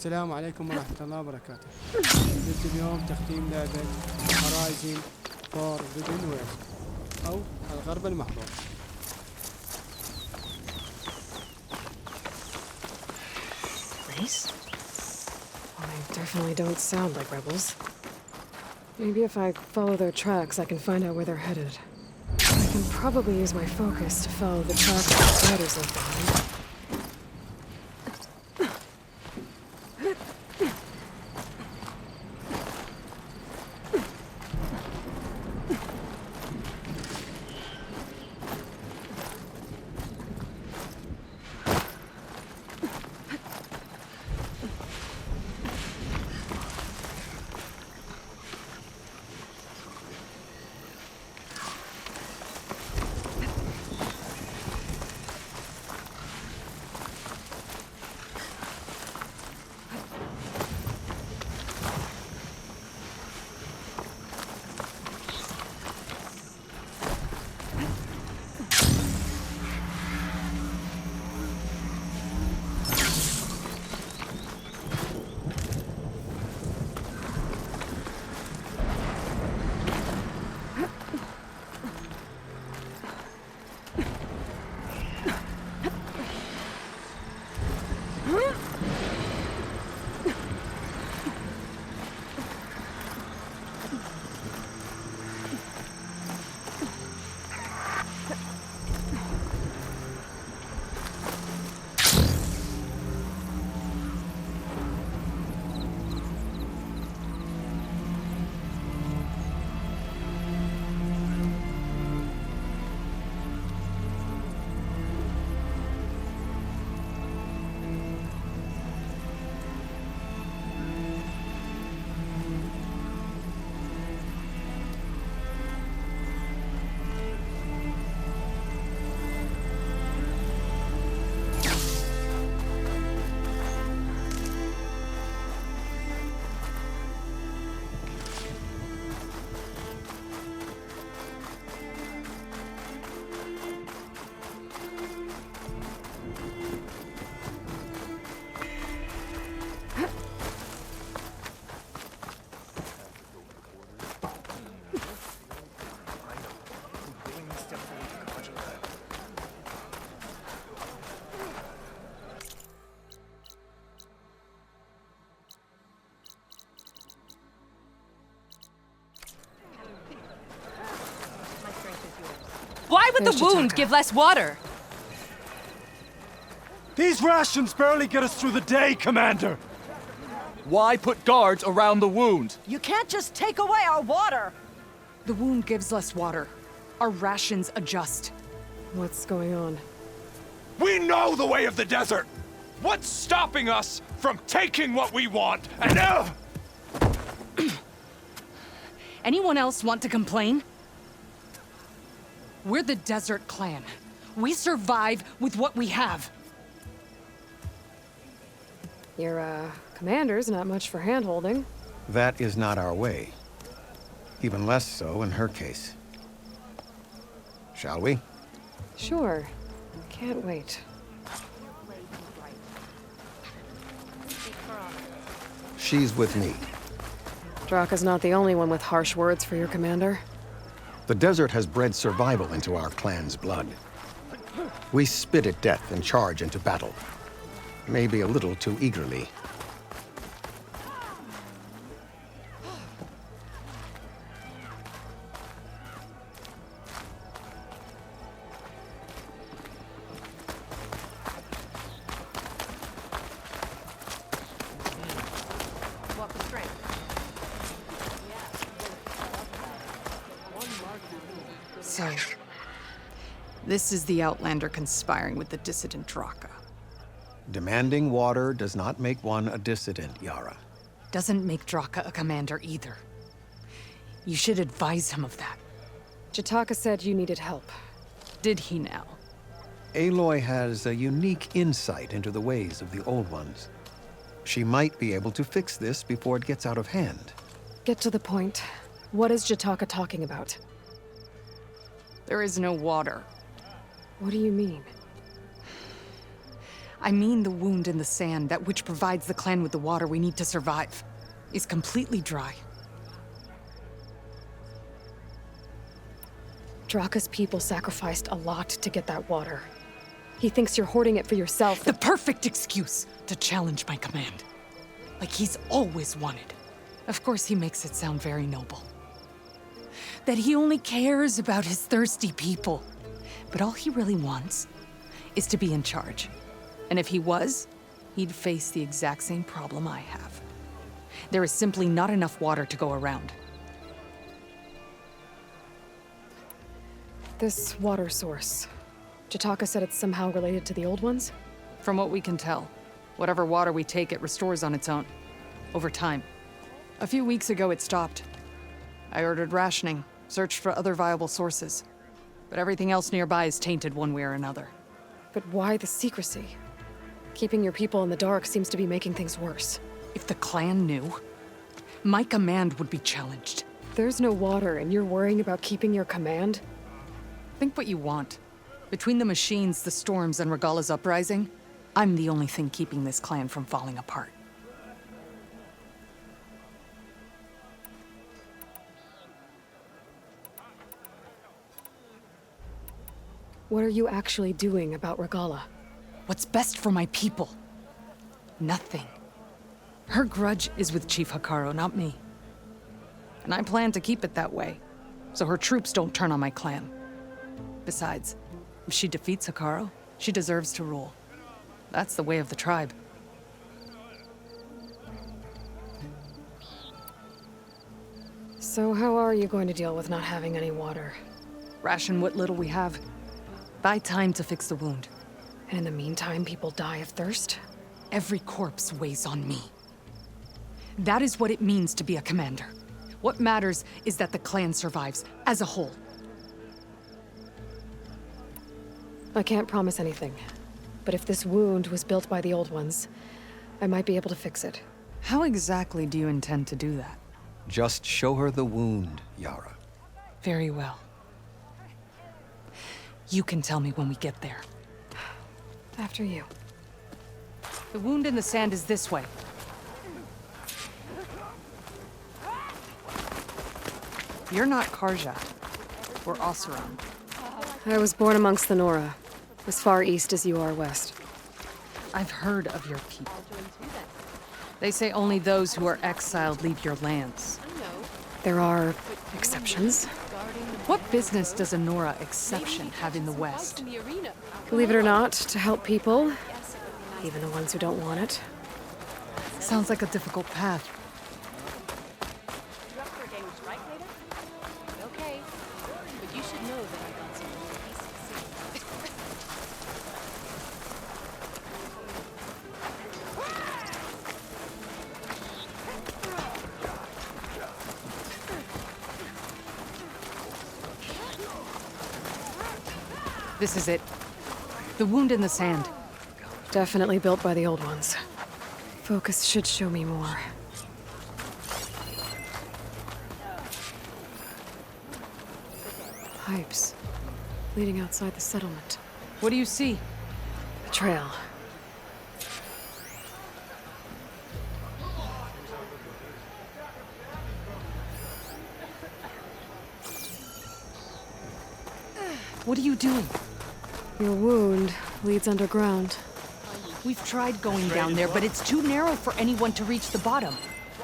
السلام عليكم ورحمة الله وبركاته. جبت اليوم تختيم لعبة HorizonForbiddenWest أو الغرب المحظور. Nice. Well, they definitely don't sound like rebels. Maybe if I follow their tracks, I can find out where they're headed. I can probably use my focus to follow the tracks the spiders left behind. Why would the wound give less water? These rations barely get us through the day, Commander! Why put guards around the wound? You can't just take away our water! The wound gives less water. Our rations adjust. What's going on? We know the way of the desert! What's stopping us from taking what we want and Anyone else want to complain? We're the Desert Clan. We survive with what we have. Your, commander's not much for hand-holding. That is not our way. Even less so in her case. Shall we? Sure. Can't wait. She's with me. Draka's not the only one with harsh words for your commander. The desert has bred survival into our clan's blood. We spit at death and charge into battle. Maybe a little too eagerly. So, this is the Outlander conspiring with the dissident Draka. Demanding water does not make one a dissident, Yara. Doesn't make Draka a commander either. You should advise him of that. Jataka said you needed help. Did he now? Aloy has a unique insight into the ways of the Old Ones. She might be able to fix this before it gets out of hand. Get to the point. What is Jataka talking about? There is no water. What do you mean? I mean the wound in the sand, that which provides the clan with the water we need to survive, is completely dry. Draka's people sacrificed a lot to get that water. He thinks you're hoarding it for yourself. The perfect excuse to challenge my command. Like he's always wanted. Of course, he makes it sound very noble. That he only cares about his thirsty people. But all he really wants is to be in charge. And if he was, he'd face the exact same problem I have. There is simply not enough water to go around. This water source. Jataka said it's somehow related to the old ones? From what we can tell, whatever water we take, it restores on its own. Over time. A few weeks ago, it stopped. I ordered rationing, searched for other viable sources. But everything else nearby is tainted one way or another. But why the secrecy? Keeping your people in the dark seems to be making things worse. If the clan knew, my command would be challenged. There's no water and you're worrying about keeping your command? Think what you want. Between the machines, the storms, and Regala's uprising, I'm the only thing keeping this clan from falling apart. What are you actually doing about Regala? What's best for my people? Nothing. Her grudge is with Chief Hikaru, not me. And I plan to keep it that way, so her troops don't turn on my clan. Besides, if she defeats Hikaru, she deserves to rule. That's the way of the tribe. So how are you going to deal with not having any water? Ration what little we have. Buy time to fix the wound. And in the meantime, people die of thirst? Every corpse weighs on me. That is what it means to be a commander. What matters is that the clan survives, as a whole. I can't promise anything. But if this wound was built by the old ones, I might be able to fix it. How exactly do you intend to do that? Just show her the wound, Yara. Very well. You can tell me when we get there. After you. The wound in the sand is this way. You're not Karja. We're Oseram. I was born amongst the Nora, as far east as you are west. I've heard of your people. They say only those who are exiled leave your lands. There are exceptions. What business does a Nora exception have in the West? Believe it or not, to help people, even the ones who don't want it. Sounds like a difficult path. This is it. The wound in the sand. Definitely built by the old ones. Focus should show me more. Pipes. Leading outside the settlement. What do you see? A trail. What are you doing? Your wound leads underground. We've tried going down there, but it's too narrow for anyone to reach the bottom.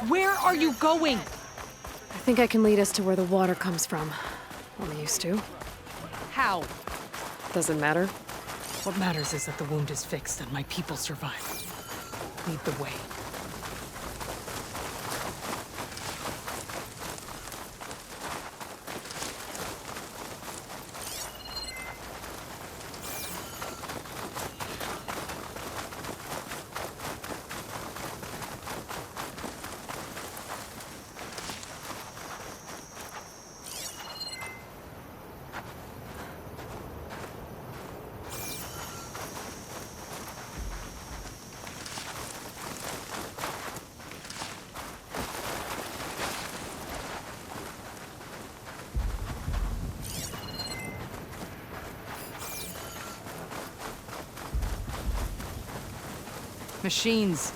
Where are you going? I think I can lead us to where the water comes from. Only used to. How? Doesn't matter. What matters is that the wound is fixed and my people survive. Lead the way. Machines.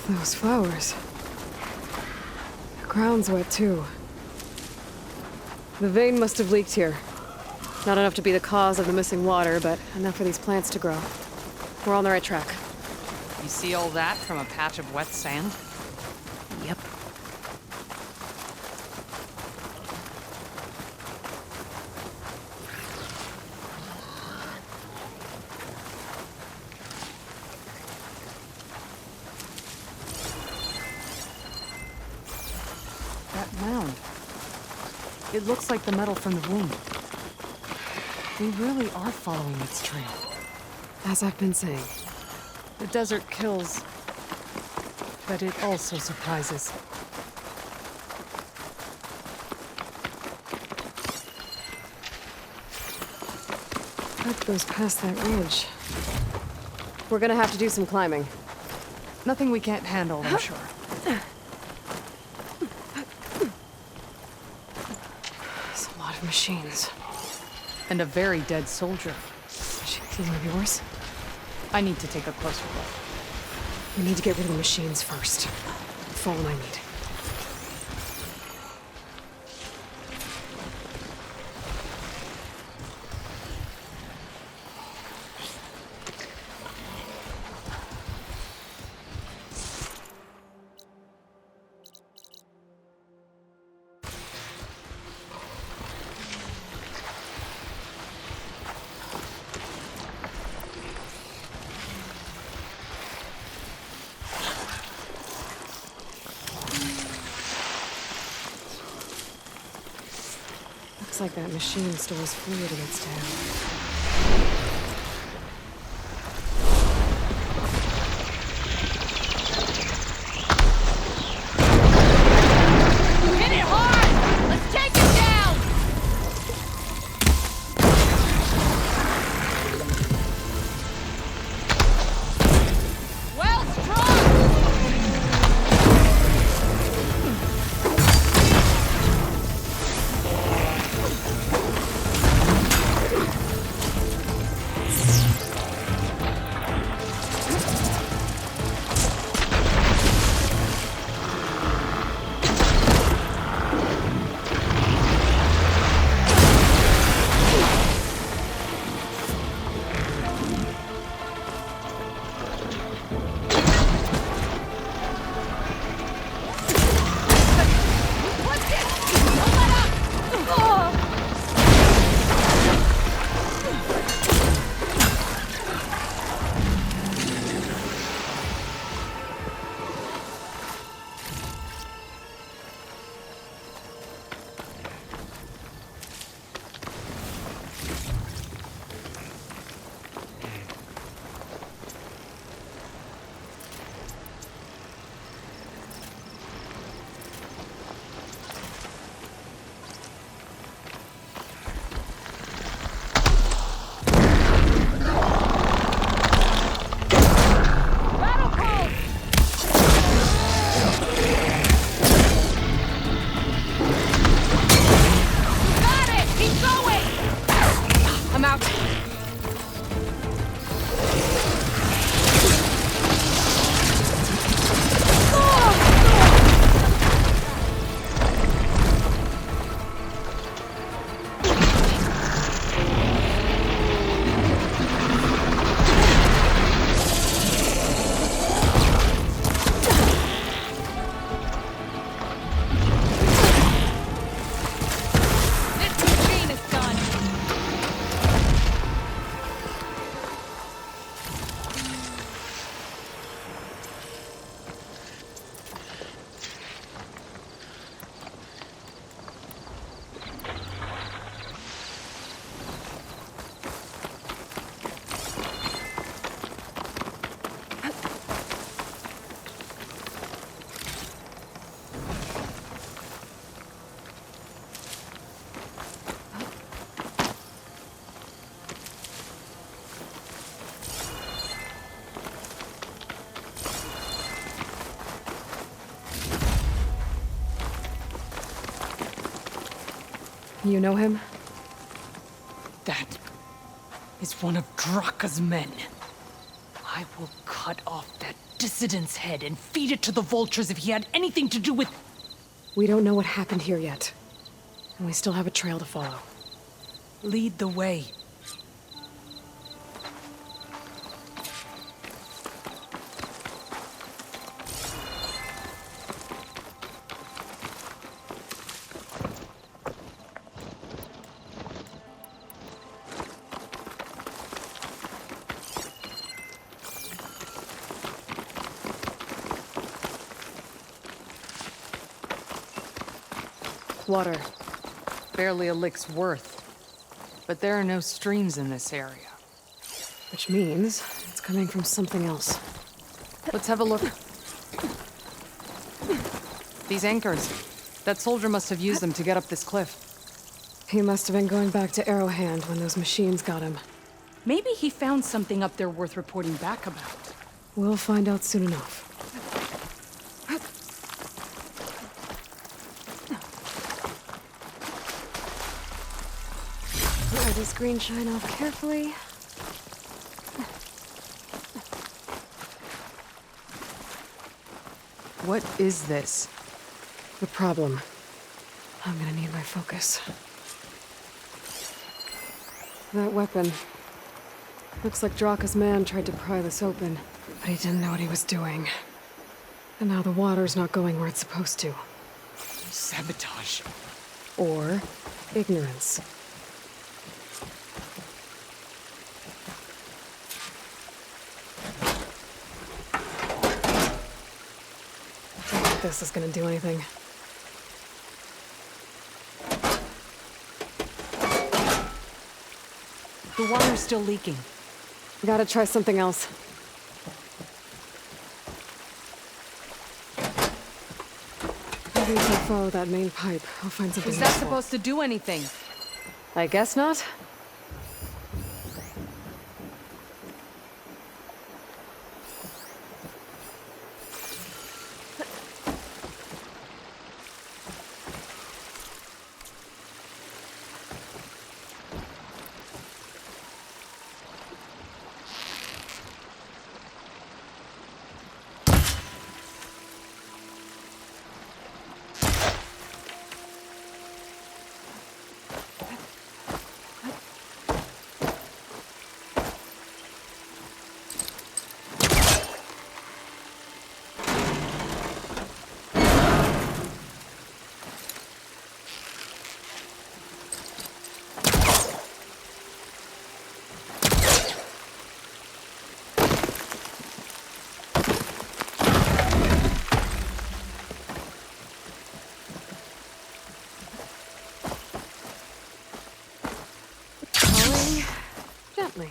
Those flowers. The ground's wet too. The vein must have leaked here. Not enough to be the cause of the missing water, but enough for these plants to grow. We're on the right track. You see all that from a patch of wet sand? Yep. That mound. It looks like the metal from the wound. They really are following its trail. As I've been saying. The desert kills, but it also surprises. That goes past that ridge. We're gonna have to do some climbing. Nothing we can't handle, I'm sure. There's a lot of machines. And a very dead soldier. Machines is one of yours? I need to take a closer look. We need to get rid of the machines first. Follow my lead. Looks like that machine stores fluid in its tail. Hit it hard! Let's take it down! Well struck! You know him? That is one of Draka's men. I will cut off that dissident's head and feed it to the vultures if he had anything to do with... We don't know what happened here yet. And we still have a trail to follow. Lead the way. Water. Barely a lick's worth. But there are no streams in this area. Which means it's coming from something else. Let's have a look. These anchors. That soldier must have used them to get up this cliff. He must have been going back to Arrowhand when those machines got him. Maybe he found something up there worth reporting back about. We'll find out soon enough. Let this green shine off carefully. What is this? The problem. I'm gonna need my focus. That weapon. Looks like Draka's man tried to pry this open, but he didn't know what he was doing. And now the water's not going where it's supposed to. Sabotage. Or ignorance. I don't think this is gonna do anything. The water's still leaking. Gotta try something else. Maybe if I follow that main pipe, I'll find something Is that useful. supposed to do anything? I guess not. Gently.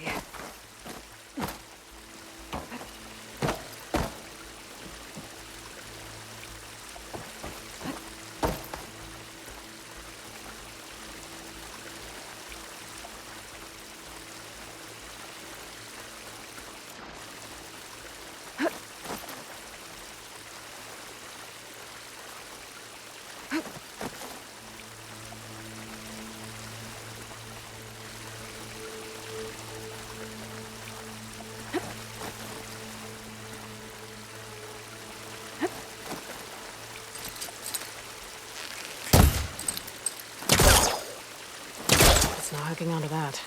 It's not hooking onto that.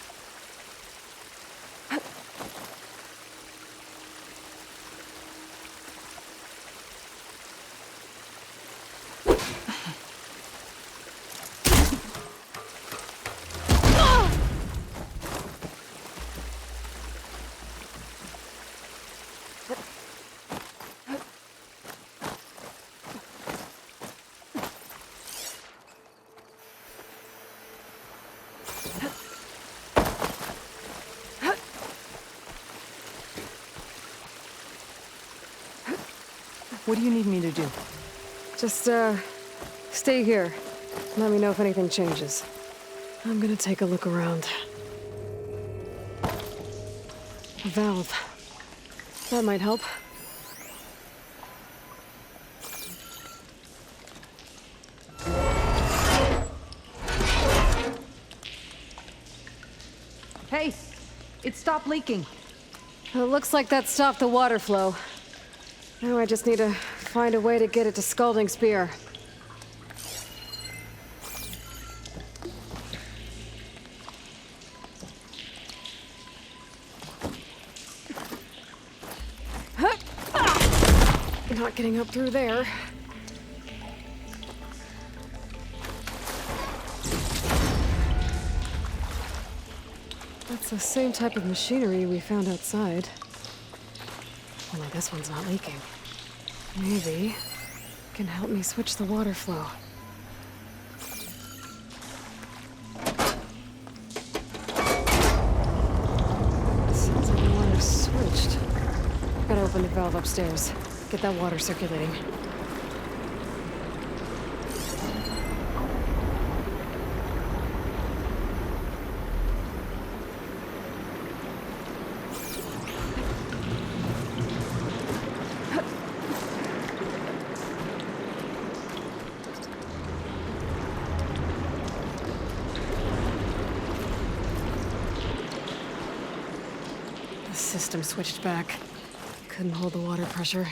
What do you need me to do? Just, stay here. Let me know if anything changes. I'm gonna take a look around. A valve. That might help. Hey, it stopped leaking. It looks like that stopped the water flow. Now I just need to find a way to get it to Scalding Spear. Not getting up through there. That's the same type of machinery we found outside. Only this one's not leaking. Maybe it can help me switch the water flow. Sounds like the water's switched. Gotta open the valve upstairs. Get that water circulating. The system switched back. Couldn't hold the water pressure.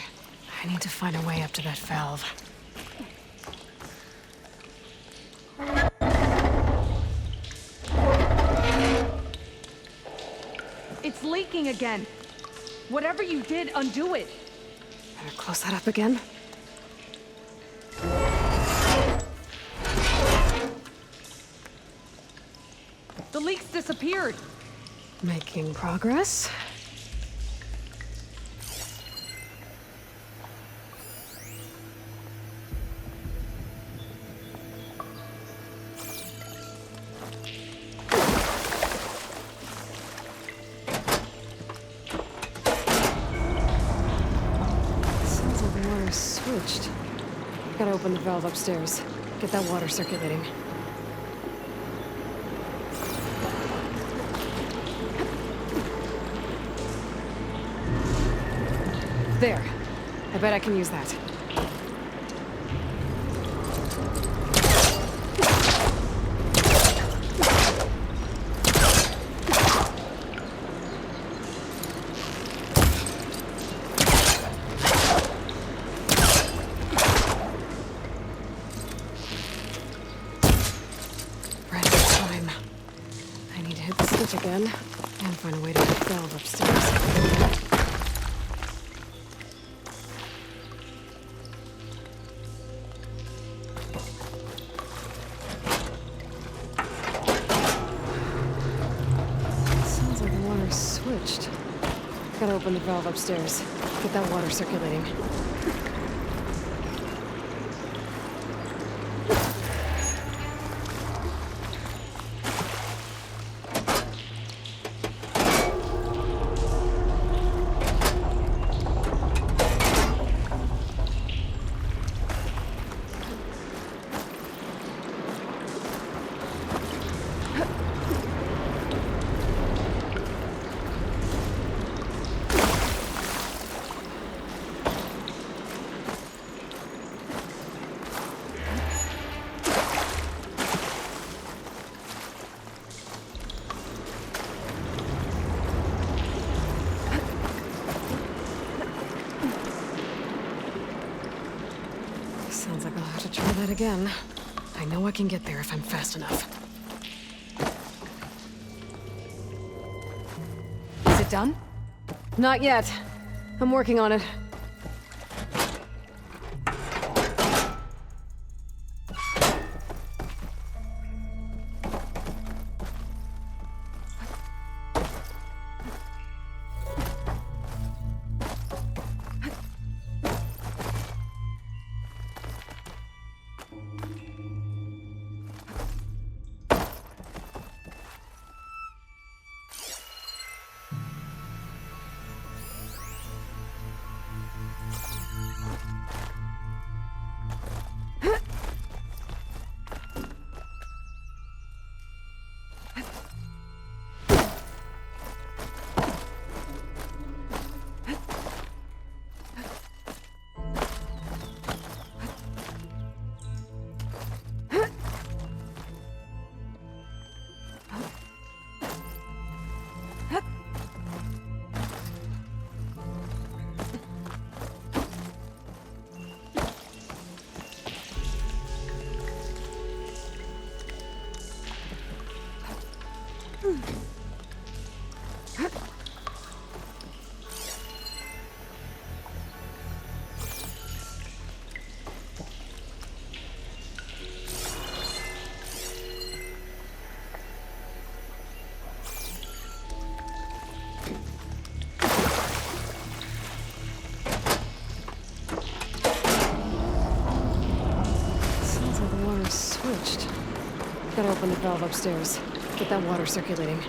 I need to find a way up to that valve. It's leaking again. Whatever you did, undo it. Better close that up again. The leaks disappeared. Making progress. Switched. Gotta open the valve upstairs. Get that water circulating. There. I bet I can use that. Again, and find a way to get the valve upstairs. Sounds like the water's switched. Gotta open the valve upstairs. Get that water circulating. Sounds like I'll have to try that again. I know I can get there if I'm fast enough. Is it done? Not yet. I'm working on it. Switched. Gotta open the valve upstairs. Get that water circulating.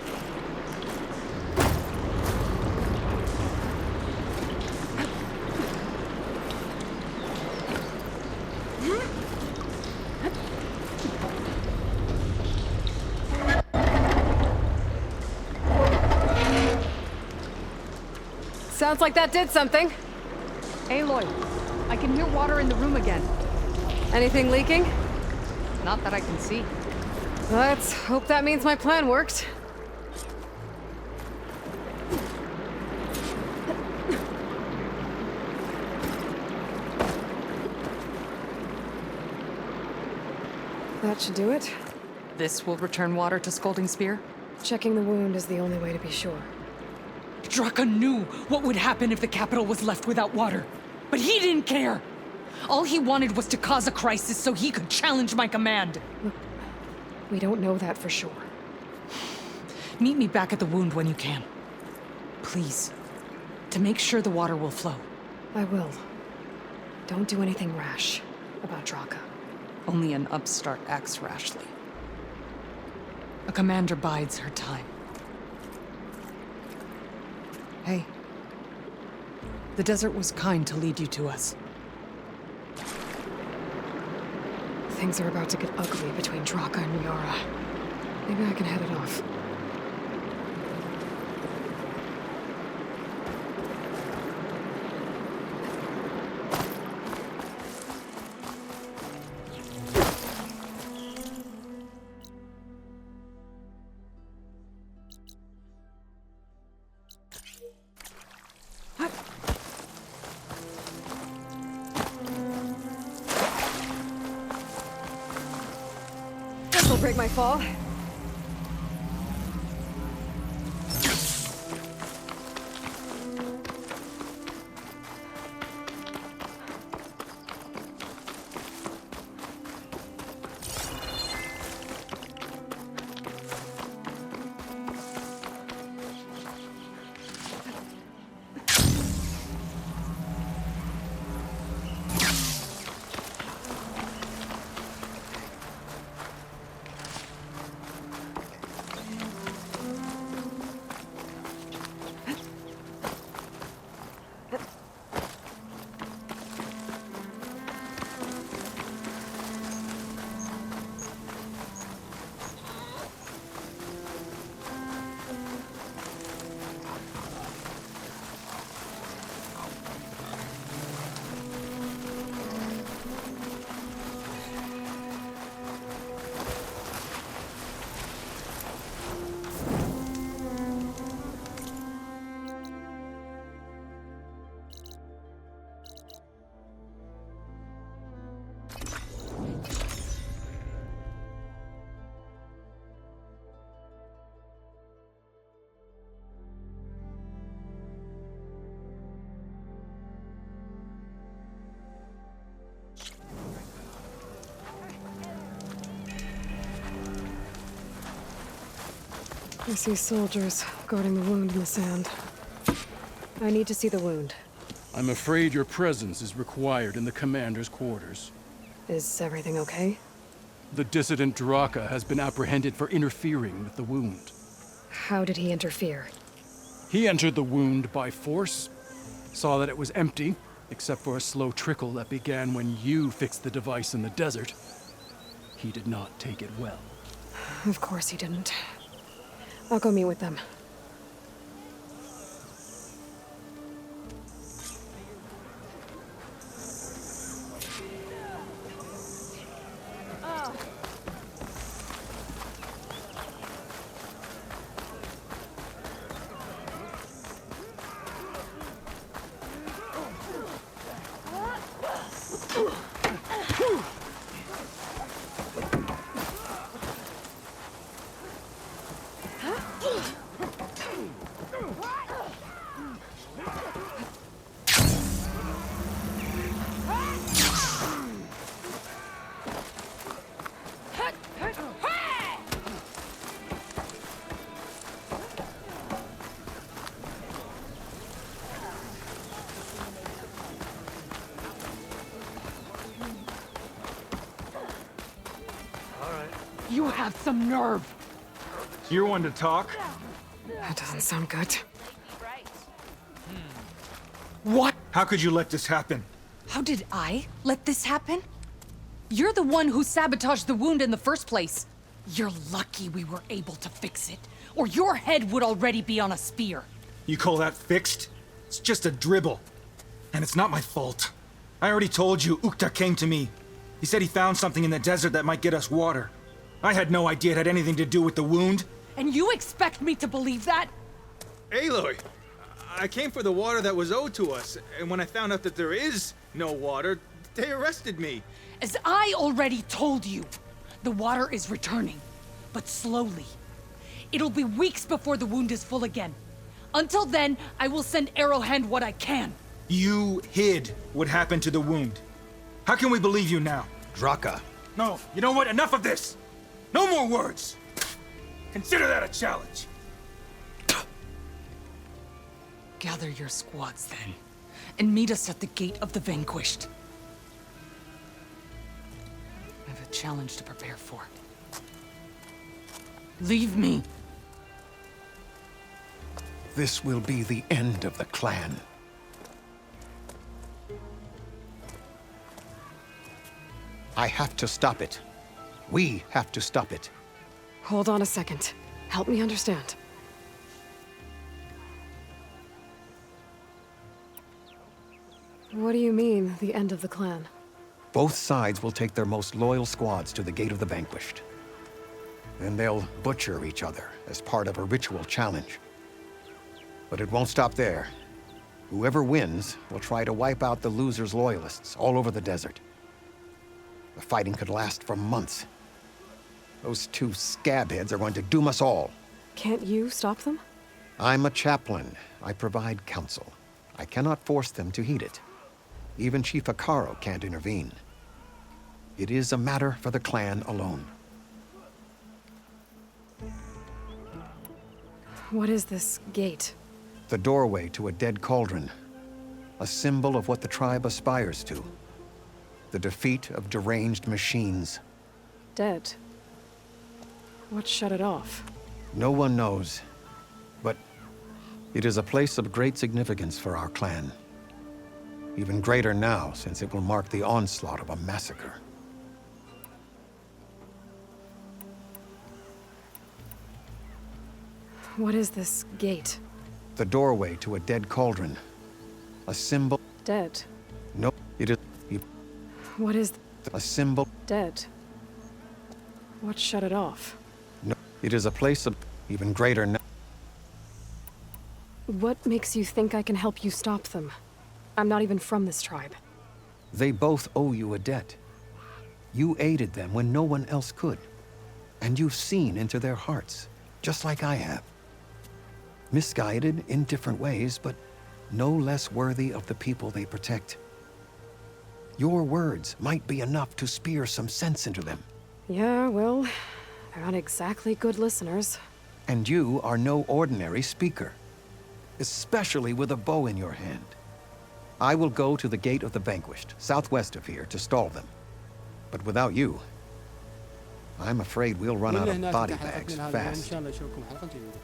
Sounds like that did something. Aloy, I can hear water in the room again. Anything leaking? Not that I can see. Let's hope that means my plan worked. That should do it. This will return water to Scolding Spear? Checking the wound is the only way to be sure. Draka knew what would happen if the capital was left without water. But he didn't care! All he wanted was to cause a crisis so he could challenge my command. Look, we don't know that for sure. Meet me back at the wound when you can. Please. To make sure the water will flow. I will. Don't do anything rash about Draka. Only an upstart acts rashly. A commander bides her time. Hey. The desert was kind to lead you to us. Things are about to get ugly between Draka and Nora. Maybe I can head it off. This'll break my fall. I see soldiers guarding the wound in the sand. I need to see the wound. I'm afraid your presence is required in the commander's quarters. Is everything okay? The dissident Draka has been apprehended for interfering with the wound. How did he interfere? He entered the wound by force, saw that it was empty, except for a slow trickle that began when you fixed the device in the desert. He did not take it well. Of course he didn't. I'll go meet with them. You have some nerve. You're one to talk? That doesn't sound good. What? How could you let this happen? How did I let this happen? You're the one who sabotaged the wound in the first place. You're lucky we were able to fix it, or your head would already be on a spear. You call that fixed? It's just a dribble. And it's not my fault. I already told you, Ukta came to me. He said he found something in the desert that might get us water. I had no idea it had anything to do with the wound. And you expect me to believe that? Aloy, I came for the water that was owed to us, and when I found out that there is no water, they arrested me. As I already told you, the water is returning, but slowly. It'll be weeks before the wound is full again. Until then, I will send Arrowhand what I can. You hid what happened to the wound. How can we believe you now? Draka. No, you know what? Enough of this! No more words! Consider that a challenge. Gather your squads then, and meet us at the Gate of the Vanquished. I have a challenge to prepare for. Leave me. This will be the end of the clan. I have to stop it. We have to stop it. Hold on a second. Help me understand. What do you mean, the end of the clan? Both sides will take their most loyal squads to the Gate of the Vanquished. Then they'll butcher each other as part of a ritual challenge. But it won't stop there. Whoever wins will try to wipe out the loser's loyalists all over the desert. The fighting could last for months. Those two scabheads are going to doom us all. Can't you stop them? I'm a chaplain. I provide counsel. I cannot force them to heed it. Even Chief Akaro can't intervene. It is a matter for the clan alone. What is this gate? The doorway to a dead cauldron. A symbol of what the tribe aspires to. The defeat of deranged machines. Dead. What shut it off? No one knows. But it is a place of great significance for our clan. Even greater now, since it will mark the onslaught of a massacre. What is this gate? The doorway to a dead cauldron. A symbol. Dead. No, it is What is a symbol. dead? What shut it off? No, it is a place of even greater now. What makes you think I can help you stop them? I'm not even from this tribe. They both owe you a debt. You aided them when no one else could. And you've seen into their hearts, just like I have. Misguided in different ways, but no less worthy of the people they protect. Your words might be enough to spear some sense into them. Yeah, well, they're not exactly good listeners. And you are no ordinary speaker, especially with a bow in your hand. I will go to the Gate of the Vanquished, southwest of here, to stall them. But without you, I'm afraid we'll run out of body bags fast. إن شاء الله نشوفكم حلقة جديدة.